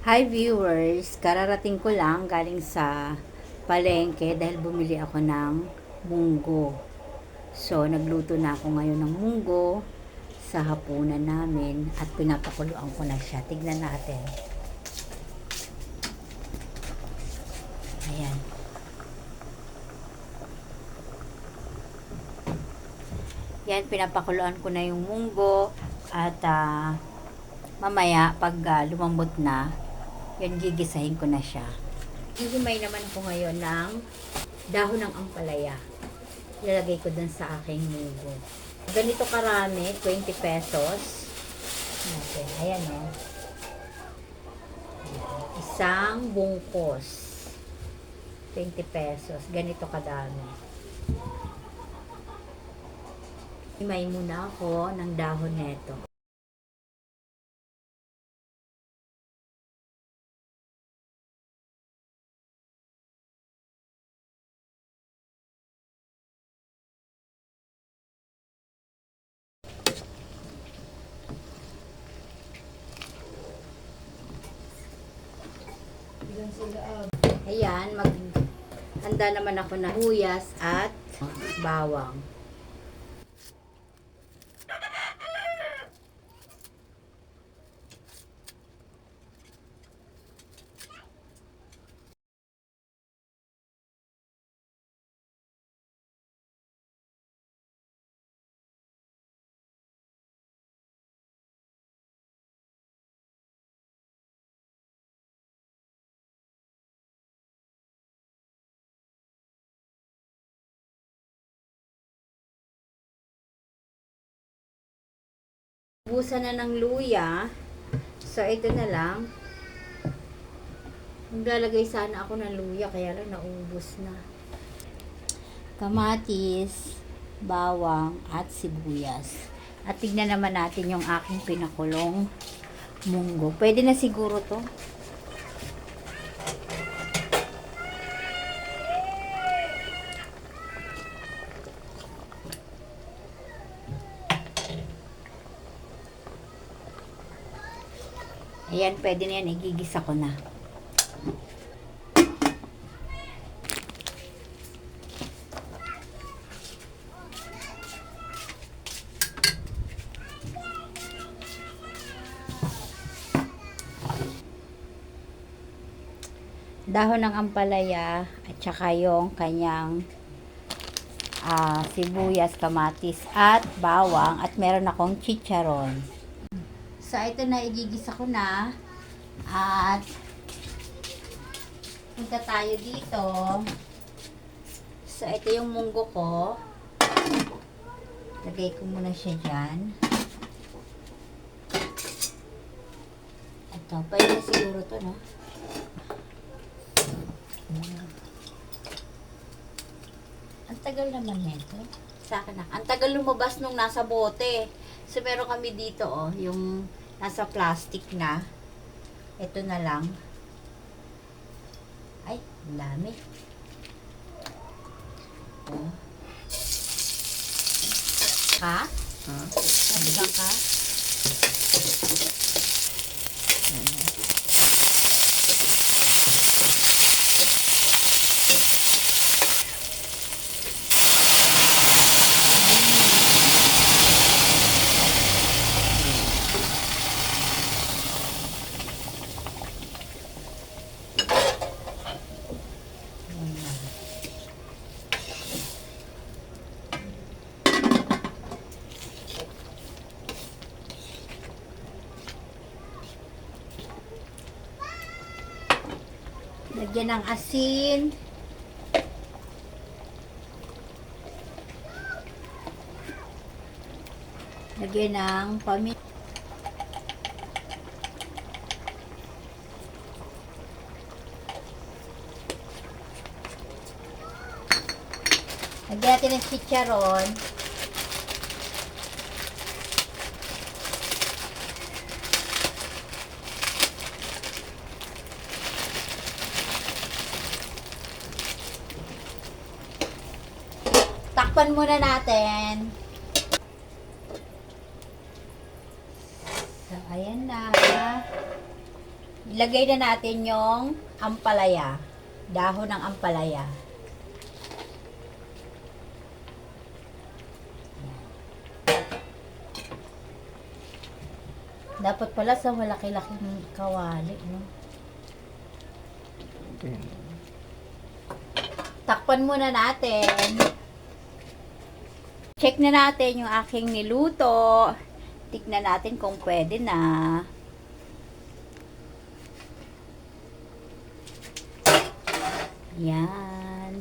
Hi viewers! Kararating ko lang galing sa palengke dahil bumili ako ng munggo. So, nagluto na ako ngayon ng munggo sa hapunan namin at pinapakuluan ko na siya. Tignan natin. Ayan. Yan, pinapakuluan ko na yung munggo at mamaya pag lumambot na, yan gigisahin ko na siya. Hihimay naman ko ngayon ng dahon ng ampalaya. Ilalagay ko dun sa aking munggo. Ganito karami, 20 pesos. Ayan o. Isang bungkos. 20 pesos. Ganito kadami. Himay muna ako ng dahon neto. Ayan, handa naman ako na huyas at bawang. Ubusan na ng luya. So, ito na lang. Maglalagay sana ako ng luya, kaya lang naubos na. Kamatis, bawang, at sibuyas. At tignan naman natin yung aking pinakulong munggo. Pwede na siguro to. Ayan, pwede na yan. Igigisa ko na. Dahon ng ampalaya at saka yung kanyang sibuyas, kamatis at bawang at meron akong chicharon. So, ito na, igigisa ko na. At, punta tayo dito. So, ito yung munggo ko. Lagay ko muna siya dyan. Ito, pwede siguro to, no? Ang tagal naman nito. Sa akin na. Ang tagal lumabas nung nasa bote. So, meron kami dito, oh, yung nasa plastic na. Ito na lang. Ay, ang dami. Oh. Ha? Nabigang ka? Lagyan ng asin. Lagyan ng paminta. Lagyan natin ng chicharon. Takpan muna natin. So, ayan na. Ilagay na natin yung ampalaya. Dahon ng ampalaya. Dapat pala sa malaki-laking kawali, no? Takpan muna natin. Check na natin yung aking niluto. Tignan natin kung pwede na. Yan.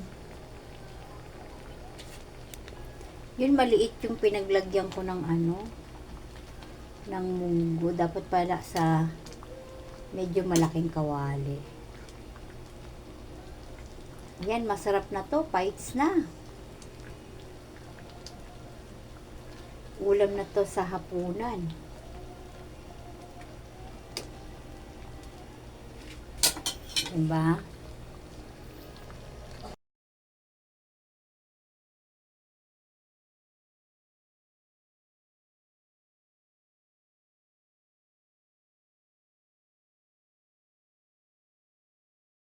Yun, maliit yung pinaglagyan ko ng ng munggo. Dapat pala sa medyo malaking kawali. Yan, masarap na to. Bites na. Ulam na to sa hapunan. Diba?